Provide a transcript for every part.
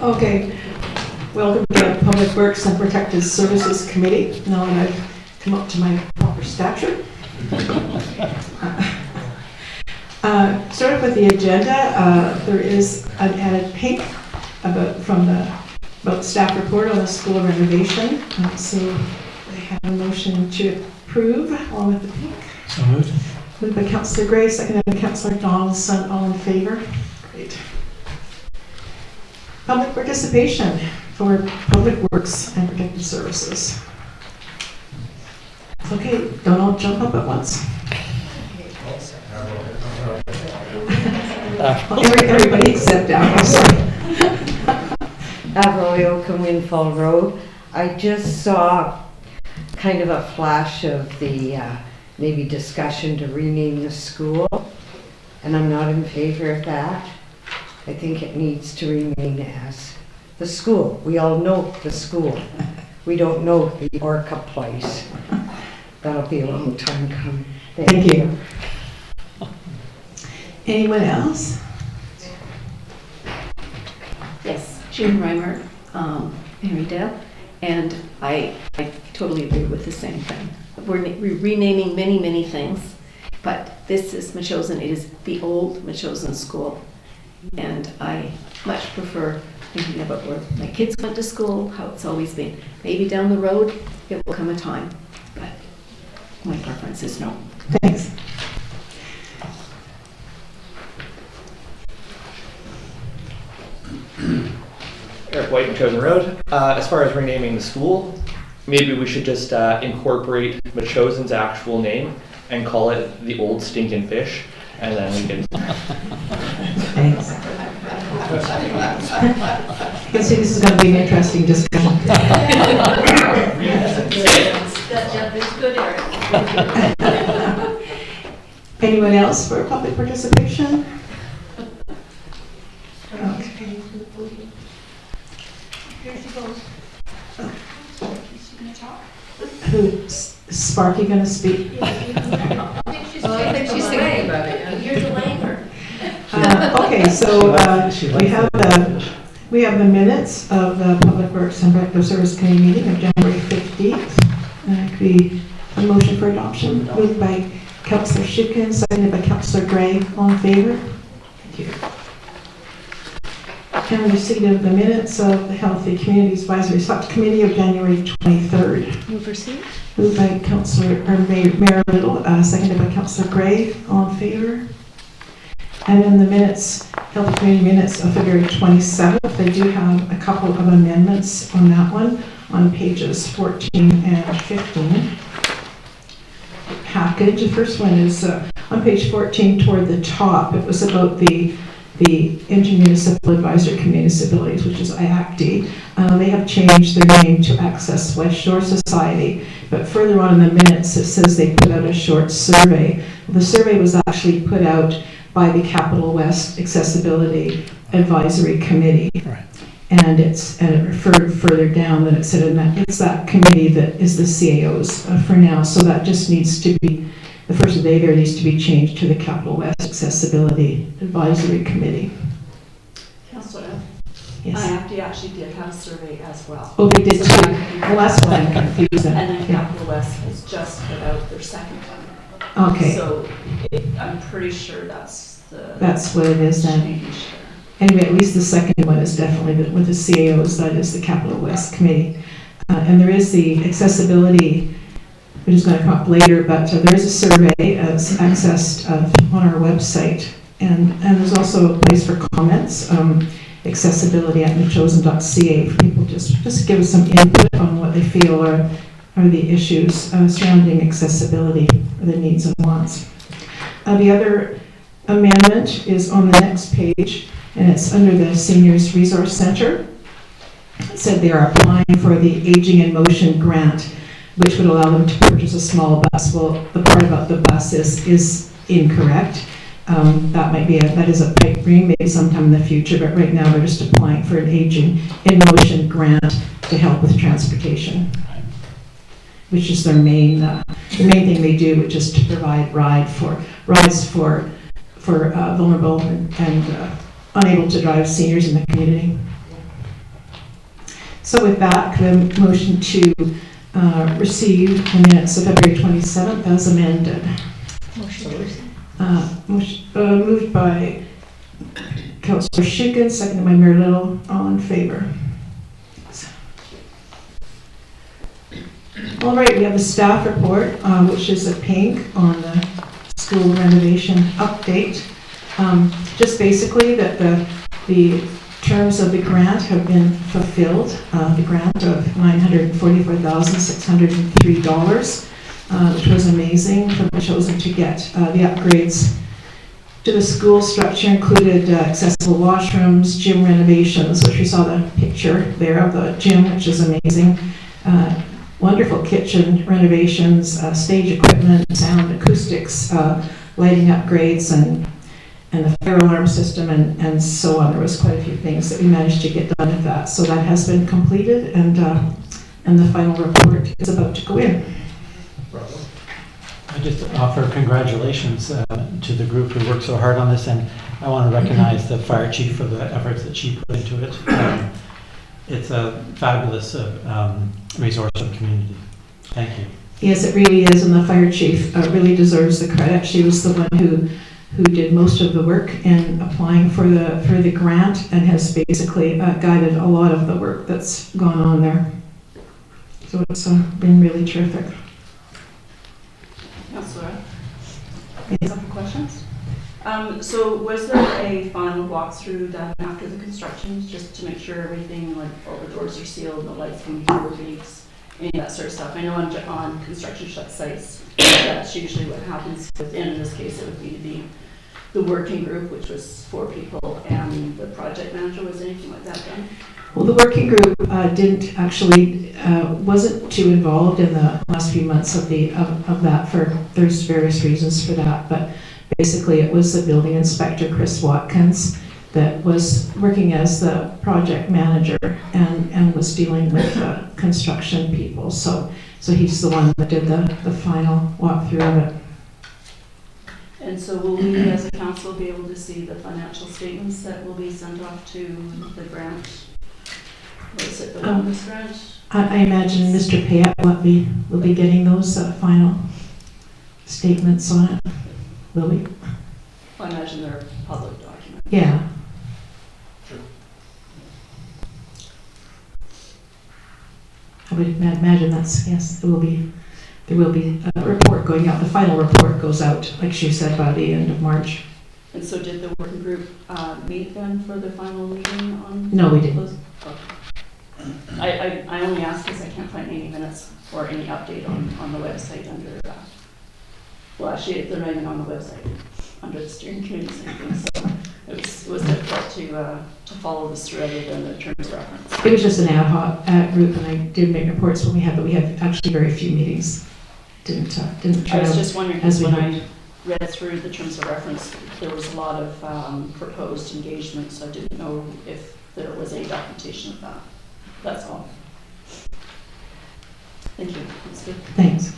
Okay, welcome to the Public Works and Protected Services Committee. Now that I've come up to my proper stature. Starting with the agenda, there is an added pink about the staff report on the school renovation. So I have a motion to approve along with the pink. So moved. Moved by Councillor Gray, seconded by Councillor Donaldson. All in favor? Great. Public participation for Public Works and Protected Services. Okay, don't all jump up at once. Everybody except Al. Sorry. Arroyo Windfall Road. I just saw kind of a flash of the maybe discussion to rename the school, and I'm not in favor of that. I think it needs to remain as the school. We all know the school. We don't know the Orca place. That'll be a long time coming. Thank you. Anyone else? Yes, June Reimer, Marydale, and I totally agree with the same thing. We're renaming many things, but this is Machosen. It is the old Machosen school, and I much prefer thinking about where my kids went to school, how it's always been. Maybe down the road it will come a time, but my preference is no. Thanks. Eric White, Machosen Road. As far as renaming the school, maybe we should just incorporate Machosen's actual name and call it the Old Stinkin' Fish, and then we can... Thanks. You can see this is going to be an interesting discussion. That's good, Eric. Anyone else for public participation? Okay. Here she goes. Is she going to talk? Who's Sparky going to speak? I think she's thinking about it. You're delaying her. Okay, so we have the minutes of the Public Works and Protective Service Committee meeting of January 15th. And it could be a motion for adoption. Moved by Councillor Shipkin, seconded by Councillor Gray. All in favor? Thank you. And receipt of the minutes of the Healthy Communities Advisory Subcommittee of January 23rd. Move receipt. Moved by Mayor Little, seconded by Councillor Gray. All in favor? And in the minutes, Healthy Community minutes of February 27th, they do have a couple of amendments on that one on pages 14 and 15. Package. The first one is on page 14 toward the top. It was about the Intermunicipal Advisory Communicabilities, which is IACD. They have changed their name to Access West Shore Society, but further on in the minutes it says they put out a short survey. The survey was actually put out by the Capital West Accessibility Advisory Committee. Right. And it referred further down that it said it's that committee that is the CAOs for now. So that just needs to be, the first day there needs to be changed to the Capital West Accessibility Advisory Committee. Councillor, Yes. IAPD actually did have a survey as well. Oh, they did too. Well, that's why I'm confused. And then Capital West has just put out their second one. Okay. So I'm pretty sure that's what it is then. change. Anyway, at least the second one is definitely with the CAOs, that is the Capital West Committee. And there is the accessibility, which is going to come up later, but there is a survey that's accessed on our website. And there's also a place for comments, accessibility@machosen.ca, for people just give us some input on what they feel are the issues surrounding accessibility, or the needs and wants. The other amendment is on the next page, and it's under the Seniors Resource Center. It said they are applying for the Aging in Motion grant, which would allow them to purchase a small bus. Well, the part about the bus is incorrect. That is a pipe dream, maybe sometime in the future, but right now they're just applying for an Aging in Motion grant to help with transportation, which is their main thing they do, which is to provide rides for vulnerable and unable to drive seniors in the community. So with that, could I have a motion to receive the minutes of February 27th as amended? Motion to receive. Moved by Councillor Schicken, seconded by Mayor Little. All in favor? All right, we have a staff report, which is a pink on the school renovation update. Just basically that the terms of the grant have been fulfilled. The grant of $944,603, which was amazing for the chosen to get. The upgrades to the school structure included accessible washrooms, gym renovations, which we saw the picture there of the gym, which is amazing. Wonderful kitchen renovations, stage equipment, sound, acoustics, lighting upgrades, and the fire alarm system, and so on. There was quite a few things that we managed to get done with that. So that has been completed, and the final report is about to go in. I just offer congratulations to the group who worked so hard on this, and I want to recognize the fire chief for the efforts that she put into it. It's a fabulous resource for the community. Thank you. Yes, it really is, and the fire chief really deserves the credit. She was the one who did most of the work in applying for the grant, and has basically guided a lot of the work that's gone on there. So it's been really terrific. Councillor, a couple questions. So was there a final walkthrough done after the construction, just to make sure everything, like all the doors are sealed, the lights coming through, leaks, any of that sort of stuff? I know on construction sites, that's usually what happens within. In this case, it would be the working group, which was 4 people, and the project manager. Was anything like that done? Well, the working group wasn't too involved in the last few months of that. There's various reasons for that, but basically it was the building inspector, Chris Watkins, that was working as the project manager and was dealing with construction people. So he's the one that did the final walkthrough of it. And so will we, as a council, be able to see the financial statements that will be sent off to the grant? What is it, the wellness grant? I imagine Mr. Payette will be getting those final statements on it. Will we? I imagine they're public documents. Yeah. I would imagine that's, yes, there will be a report going out. The final report goes out, like she said, by the end of March. And so did the working group meet then for the final meeting on? No, we didn't. Okay. I only ask because I can't find any minutes or any update on the website under, well, actually, they're not even on the website, under the steering committee thing. So it was difficult to follow this through other than the terms of reference. It was just an ad hoc group, and I did make reports when we had, but we had actually very few meetings. Didn't I was just wondering, as because we when hoped. I read through the terms of reference, there was a lot of proposed engagements. So I didn't know if there was any documentation of that. That's all. Thank you. That's good. Thanks.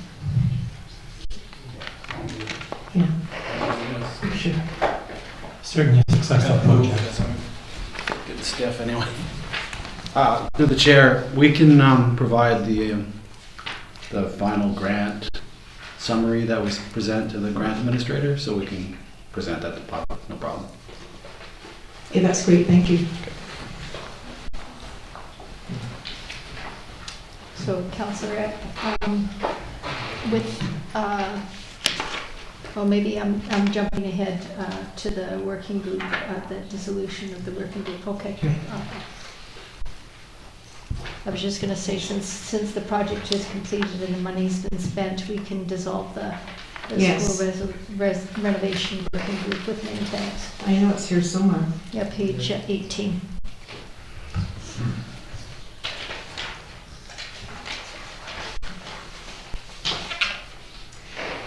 Yeah. Sure. Certainly a successful project. Good stuff anyway. Through the chair, we can provide the final grant summary that we present to the grant administrator, so we can present that to the public, no problem. Yeah, that's great, thank you. So, Councillor, well, maybe I'm jumping ahead to the working group, the dissolution of the working group. Okay. I was just going to say, since the project is completed and the money's been spent, we can dissolve the Yes. school renovation working group with many thanks. I know it's here somewhere. Yeah, page 18.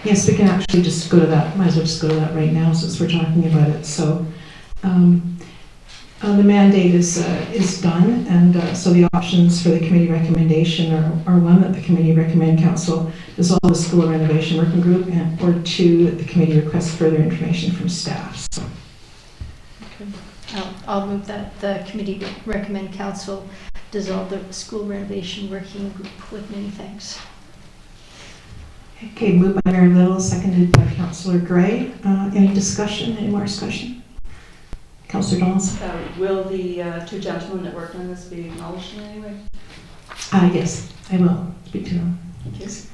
Yes, we can actually just go to that. Might as well just go to that right now since we're talking about it. So the mandate is done, and so the options for the committee recommendation are 1, that the committee recommend council dissolve the school renovation working group, or 2, that the committee request further information from staff. So. I'll move that the committee recommend council dissolve the school renovation working group with many thanks. Okay, moved by Mayor Little, seconded by Councillor Gray. Any discussion, any more discussion? Councillor Donaldson? Will the two gentlemen that worked on this be acknowledged in any way? Yes, I will speak to them. Yes.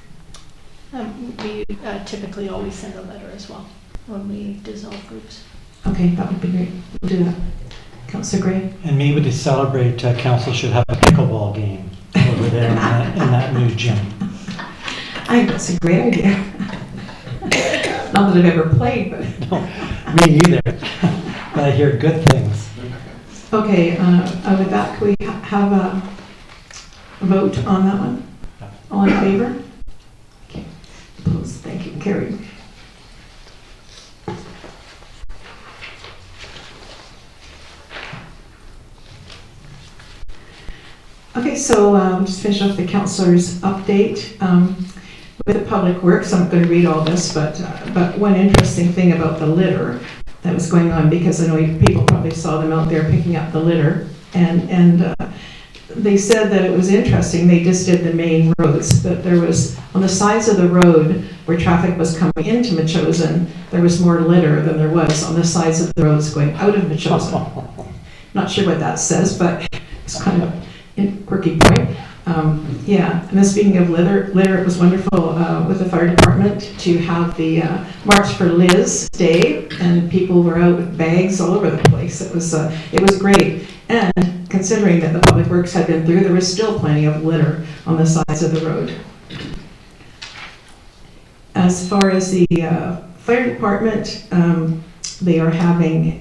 We typically always send a letter as well when we dissolve groups. Okay, that would be great. We'll do that. Councillor Gray? And maybe to celebrate, council should have a pickleball game over there in that new gym. I think that's a great idea. Not that I've ever played, but... No, me either. But I hear good things. Okay, with that, can we have a vote on that one? All in favor? Okay. Opposed? Thank you. Carried. Okay, so just finish off the councillor's update. With the public works, I'm not going to read all this, but one interesting thing about the litter that was going on, because I know people probably saw them out there picking up the litter, and they said that it was interesting. They just did the main roads, but there was, on the sides of the road where traffic was coming into Metchosin, there was more litter than there was on the sides of the roads going out of Metchosin. Not sure what that says, but it's kind of a quirky point. Yeah, and then speaking of litter, it was wonderful with the fire department to have the March for Liz Day, and people were out with bags all over the place. It was great, and considering that the public works had been through, there was still plenty of litter on the sides of the road. As far as the fire department, they are having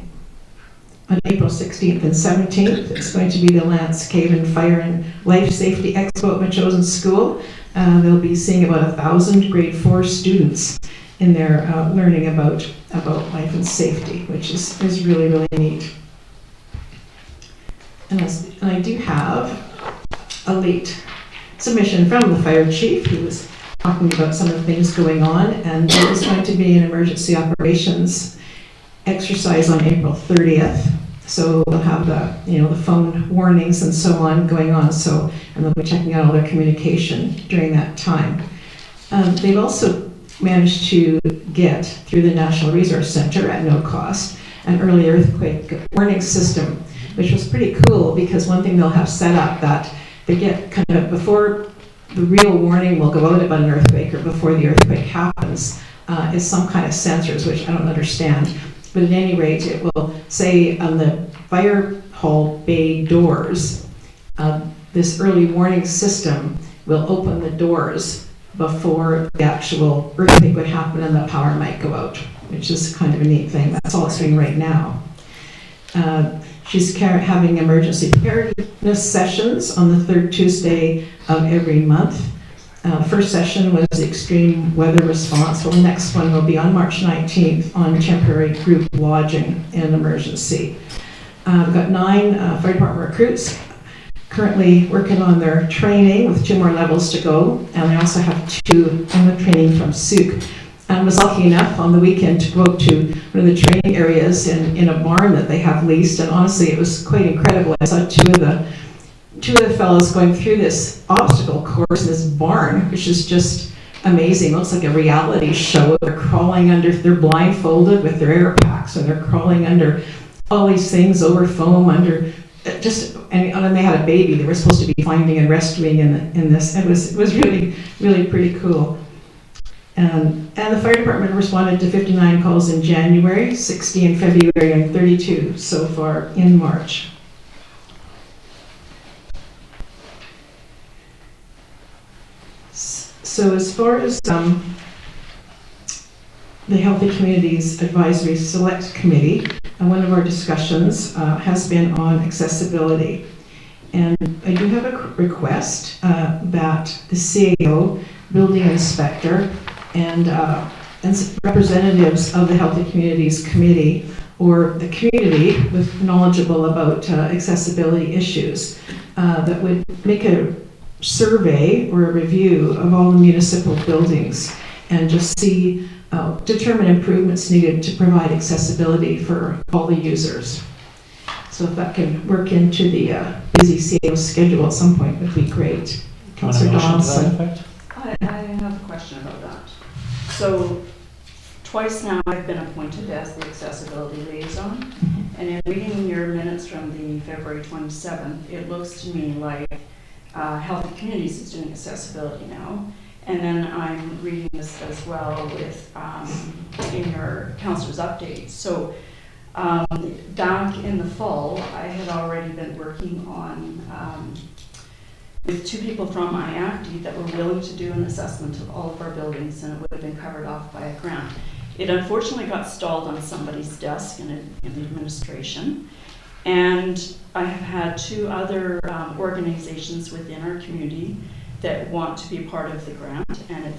on April 16th and 17th. It's going to be the Lance Caven Fire and Life Safety Expo at Metchosin School. They'll be seeing about 1,000 grade 4 students in there learning about life and safety, which is really, really neat. And I do have a late submission from the fire chief, who was talking about some of the things going on, and there is going to be an emergency operations exercise on April 30th. So we'll have the phone warnings and so on going on. So, and they'll be checking out all their communication during that time. They've also managed to get through the National Resource Center at no cost an early earthquake warning system, which was pretty cool, because one thing they'll have set up that they get kind of before the real warning will go out about an earthquake, or before the earthquake happens, is some kind of sensors, which I don't understand. But at any rate, it will say on the fire hall bay doors, this early warning system will open the doors before the actual earthquake would happen and the power might go out, which is kind of a neat thing. That's all it's doing right now. She's having emergency preparedness sessions on the third Tuesday of every month. First session was the extreme weather response. Well, the next one will be on March 19th on temporary group lodging in an emergency. We've got 9 fire department recruits currently working on their training with 2 more levels to go. And we also have 2 in the training from Souk. I was lucky enough on the weekend to go to one of the training areas in a barn that they have leased. And honestly, it was quite incredible. I saw two of the fellows going through this obstacle course in this barn, which is just amazing. It looks like a reality show. They're crawling under, they're blindfolded with their air packs, and they're crawling under all these things over foam, under just, and they had a baby they were supposed to be finding and rescuing in this. It was really, really pretty cool. And the fire department responded to 59 calls in January, 60 in February, and 32 so far in March. So as far as the Healthy Communities Advisory Select Committee, one of our discussions has been on accessibility. And I do have a request that the CAO, building inspector, and representatives of the Healthy Communities Committee, or the community with knowledgeable about accessibility issues, that would make a survey or a review of all the municipal buildings and just see, determine improvements needed to provide accessibility for all the users. So if that can work into the busy CAO schedule at some point would be great. Want a Councillor motion to that Donaldson. effect? I have a question about that. So twice now I've been appointed as the accessibility liaison. And in reading your minutes from the February 27th, it looks to me like Healthy Communities is doing accessibility now. And then I'm reading this as well with, in your councillor's update. So back in the fall, I had already been working on, with two people from IACD that were willing to do an assessment of all of our buildings, and it would have been covered off by a grant. It unfortunately got stalled on somebody's desk in the administration. And I have had two other organizations within our community that want to be part of the grant, and the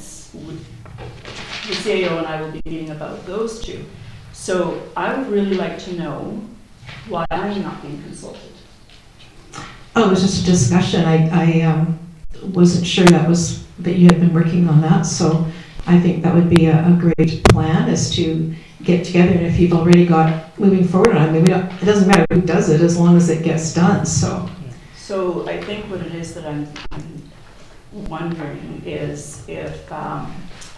CAO and I will be meeting about those two. So I would really like to know why I'm not being consulted. Oh, it was just a discussion. I wasn't sure that you had been working on that, so I think that would be a great plan, is to get together, and if you've already got moving forward, I mean, it doesn't matter who does it as long as it gets done, so. So I think what it is that I'm wondering is if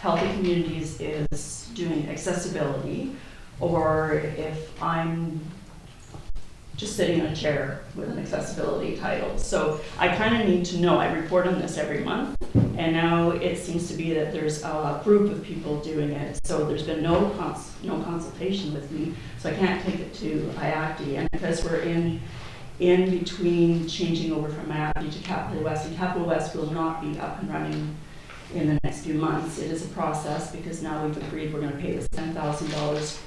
Healthy Communities is doing accessibility, or if I'm just sitting in a chair with an accessibility title. So I kind of need to know. I report on this every month, and now it seems to be that there's a group of people doing it. So there's been no consultation with me, so I can't take it to IACD. And because we're in between changing over from IACD to Capital West, and Capital West will not be up and running in the next few months. It is a process, because now we've agreed we're going to pay this $10,000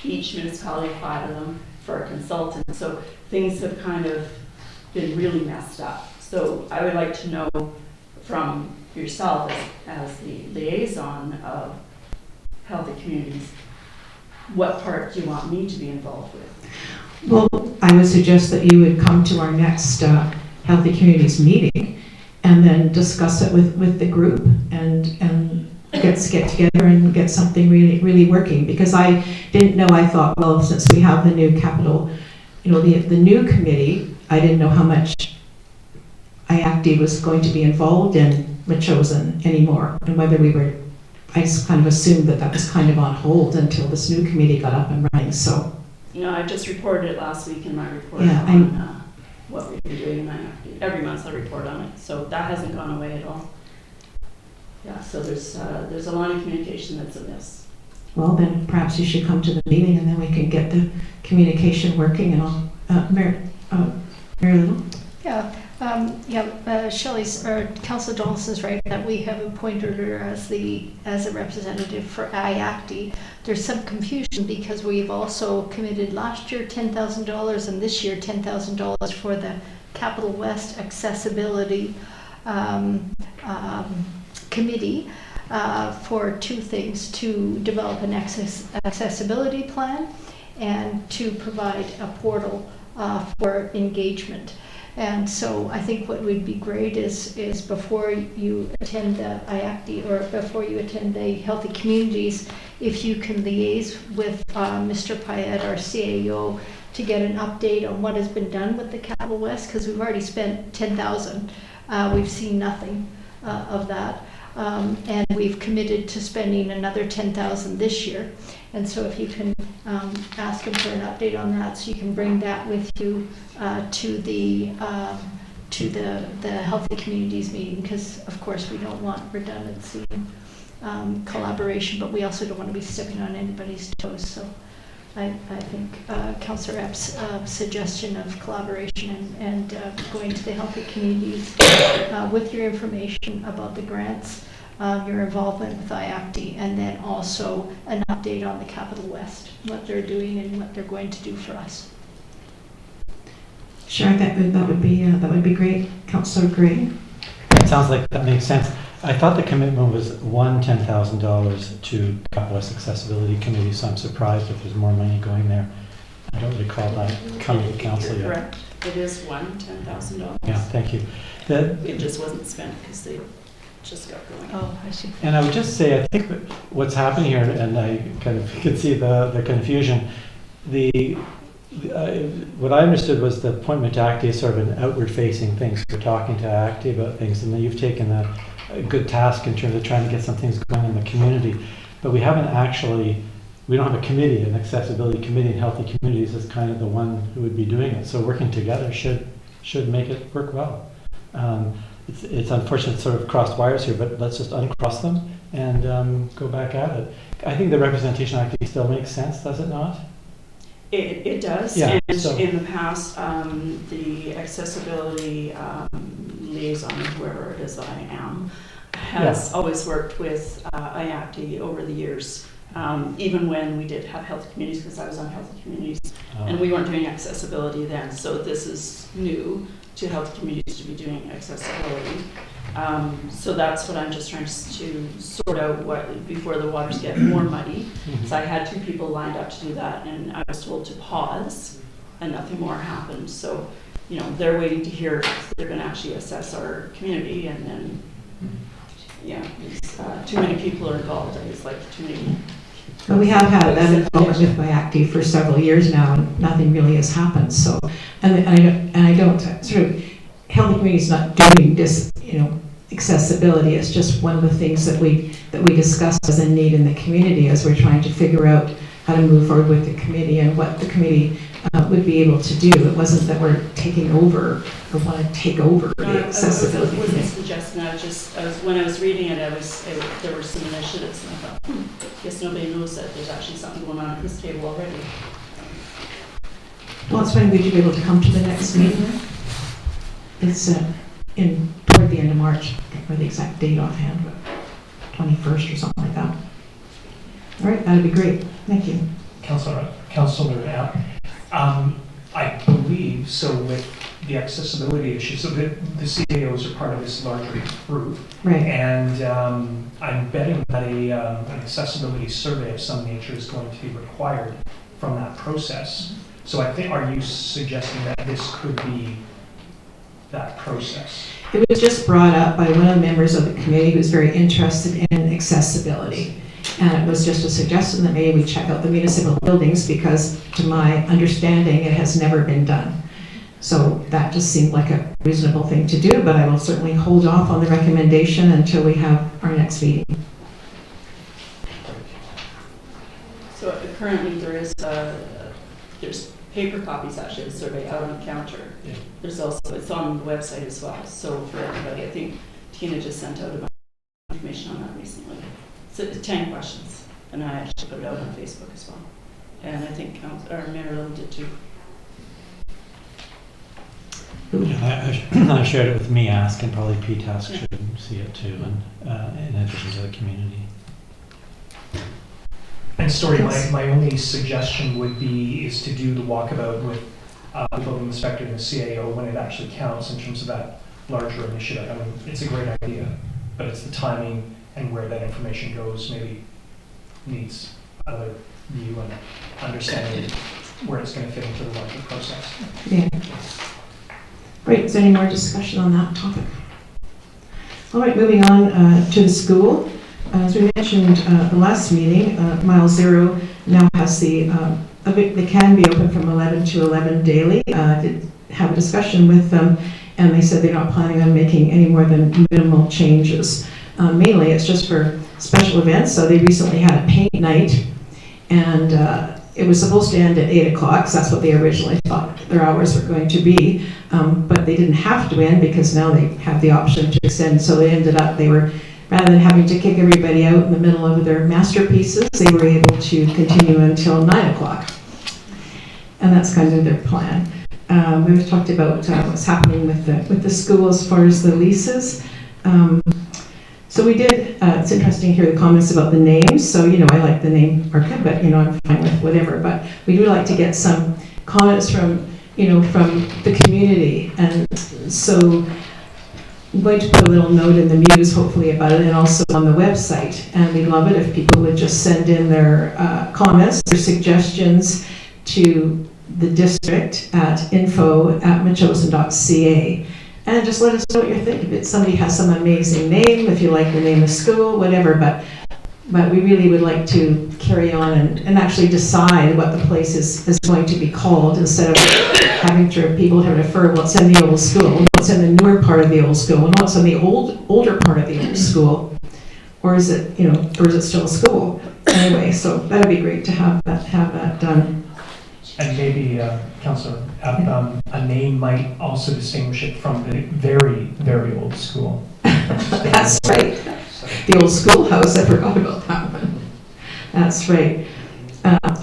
each municipality, 5 of them, for a consultant. So things have kind of been really messed up. So I would like to know from yourself as the liaison of Healthy Communities, what part do you want me to be involved with? Well, I would suggest that you would come to our next Healthy Communities meeting and then discuss it with the group and get together and get something really working. Because I didn't know, I thought, well, since we have the new capital, the new committee, I didn't know how much IACD was going to be involved in Machosen anymore, and whether I just kind of assumed that was kind of on hold until this new committee got up and running, so. I just reported it last week in my report on what we've been doing in IACD. Every month I report on it, so that hasn't gone away at all. Yeah, so there's a line of communication that's amiss. Well, then perhaps you should come to the meeting, and then we can get the communication working, and all. Mary Lou? Yeah, Shelley's, or Councillor Donaldson's right, that we have appointed her as a representative for IACD. There's some confusion because we've also committed last year $10,000 and this year $10,000 for the Capital West Accessibility Committee for two things: to develop an accessibility plan and to provide a portal for engagement. And so I think what would be great is before you attend the IACD, or before you attend the Healthy Communities, if you can liaise with Mr. Payette, our CAO, to get an update on what has been done with the Capital West, because we've already spent $10,000. We've seen nothing of that. And we've committed to spending another $10,000 this year. And so if you can ask him for an update on that, so you can bring that with you to the Healthy Communities meeting, because of course we don't want redundancy and collaboration, but we also don't want to be stepping on anybody's toes. So I think Councillor Epps' suggestion of collaboration and going to the Healthy Communities with your information about the grants, your involvement with IACD, and then also an update on the Capital West, what they're doing and what they're going to do for us. Sure, that would be great. Councillor Gray? It sounds like that makes sense. I thought the commitment was $10,000 to Capital West Accessibility Committee, so I'm surprised if there's more money going there. I don't recall that coming to council yet. Correct. It is $10,000. Yeah, thank you. It just wasn't spent because they just got going. Oh, I see. And I would just say, I think that what's happening here, and I kind of can see the confusion, the What I understood was the appointment to ACTE is sort of an outward-facing thing. So we're talking to ACTE about things, and then you've taken a good task in terms of trying to get some things going in the community. But we don't have a committee, an accessibility committee in Healthy Communities is kind of the one who would be doing it. So working together should make it work well. It's unfortunate it's sort of crossed wires here, but let's just uncross them and go back at it. I think the representation actually still makes sense, does it not? It does, Yeah, and so- in the past, the accessibility liaison, whoever it is I am, has always worked with IACTE over the years, even when we did have Healthy Communities, because I was on Healthy Communities, and we weren't doing accessibility then, so this is new to Healthy Communities to be doing accessibility. So that's what I'm just trying to sort out before the waters get more muddy. So I had 2 people lined up to do that, and I was told to pause, and nothing more happened. So, they're waiting to hear if they're going to actually assess our community, and then, too many people are involved. It's like too many. But we have had that involvement with MyActive for several years now, and nothing really has happened. So, and I don't sort of Healthy Communities not doing this, accessibility. It's just one of the things that we discuss as a need in the community as we're trying to figure out how to move forward with the committee and what the committee would be able to do. It wasn't that we're taking over or want to take over the accessibility. I wasn't suggesting that. When I was reading it, there were some initiatives, and I thought, guess nobody knows that there's actually something going on at this table already. Well, it's when would you be able to come to the next meeting? It's toward the end of March. I can't remember the exact date offhand, but 21st or something like that. All right, that'd be great. Thank you. Councillor I believe, so with the accessibility issue, so the CAOs are part of this larger group. Right. And I'm betting that an accessibility survey of some nature is going to be required from that process. So are you suggesting that this could be that process? It was just brought up by one of the members of the committee who was very interested in accessibility. And it was just a suggestion that maybe we check out the municipal buildings because, to my understanding, it has never been done. So that just seemed like a reasonable thing to do, but I will certainly hold off on the recommendation until we have our next meeting. So currently there's paper copies actually of the survey out on the counter. Yeah. There's also, it's on the website as well. So for everybody, I think Tina just sent out about information on that recently. So 10 questions, and I actually put it out on Facebook as well. And I think Mayor Little did too. Yeah, I shared it with Me Ask, and probably PTask should see it too, and in addition to the community. And Story, my only suggestion would be is to do the walkabout with the building inspector and the CAO when it actually counts in terms of that larger initiative. I mean, it's a great idea, but it's the timing and where that information goes maybe needs other view and understanding where it's going to fit into the larger process. Yeah. Great. Is there any more discussion on that topic? All right, moving on to the school. As we mentioned the last meeting, Mile Zero now has they can be open from 11 to 11 daily. Did have a discussion with them, and they said they're not planning on making any more than minimal changes. Mainly, it's just for special events. So they recently had a paint night, and it was supposed to end at 8 o'clock, so that's what they originally thought their hours were going to be. But they didn't have to end because now they have the option to extend. So they ended up, rather than having to kick everybody out in the middle of their masterpieces, they were able to continue until 9 o'clock. And that's kind of their plan. We've talked about what's happening with the school as far as the leases. So we did, it's interesting to hear the comments about the names. So, I like the name Arca, but, I'm fine with whatever. But we do like to get some comments from the community. And so I'm going to put a little note in the Muse, hopefully, about it, and also on the website. And we'd love it if people would just send in their comments, their suggestions to the district at info@machosen.ca. And just let us know what you think. If somebody has some amazing name, if you like the name of school, whatever, but But we really would like to carry on and actually decide what the place is going to be called, instead of having to, people to refer, well, it's in the old school, what's in the newer part of the old school, and what's in the older part of the old school, or is it, or is it still a school? Anyway, so that'd be great to have that done. And maybe, Councillor, a name might also distinguish it from the very, very old school. That's right. The old schoolhouse, I forgot about that one. That's right.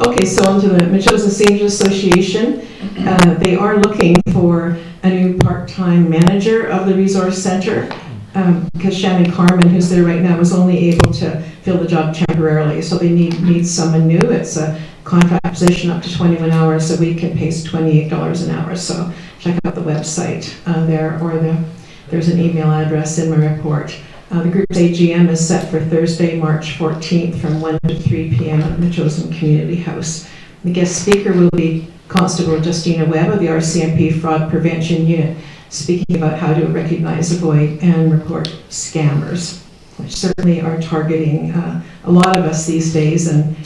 Okay, so on to the Machosen Seniors Association. They are looking for a new part-time manager of the resource center, because Shannon Carmen, who's there right now, was only able to fill the job temporarily, so they need someone new. It's a contract position up to 21 hours a week and pays $28 an hour. So check out the website there, or there's an email address in my report. The group's AGM is set for Thursday, March 14th from 1 to 3 p.m. at the Machosen Community House. The guest speaker will be Constable Justina Webb of the RCMP Fraud Prevention Unit, speaking about how to recognize, avoid, and report scammers, which certainly are targeting a lot of us these days, and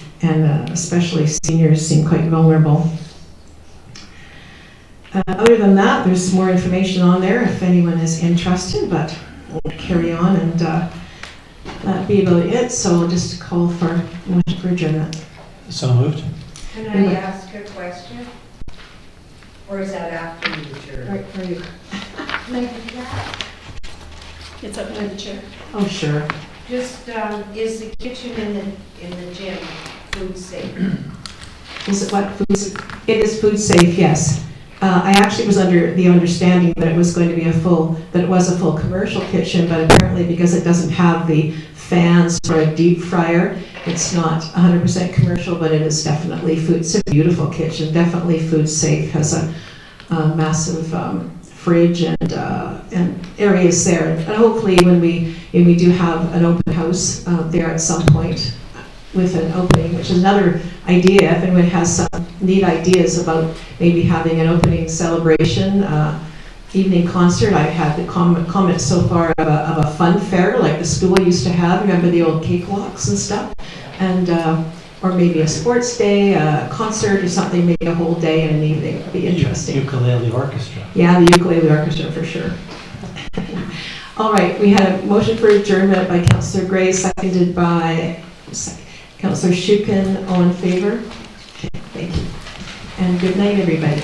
especially seniors seem quite vulnerable. Other than that, there's more information on there if anyone is interested, but we'll carry on, and that'd be about it. So I'll just call for motion for adjournment. So moved. Can I ask a question? Or is that after you adjourn? Right for you. Can I do that? It's up to the chair. Oh, sure. Just, is the kitchen in the gym food safe? Is it what food? It is food safe, yes. I actually was under the understanding that it was going to be a full commercial kitchen, but apparently because it doesn't have the fans for a deep fryer, it's not 100% commercial, but it is definitely food. It's a beautiful kitchen, definitely food safe. Has a massive fridge and areas there. And hopefully when we do have an open house there at some point, with an opening, which is another idea. If anyone has some neat ideas about maybe having an opening celebration, evening concert. I've had the comment so far of a fun fair like the school used to have. Remember the old cakewalks and stuff? And or maybe a sports day, a concert or something, maybe a whole day and an evening. Would be interesting. Ukulele orchestra. Yeah, the ukulele orchestra for sure. All right, we had a motion for adjournment by Councillor Gray, seconded by Councillor Shukin. All in favor? Okay, thank you. And good night, everybody.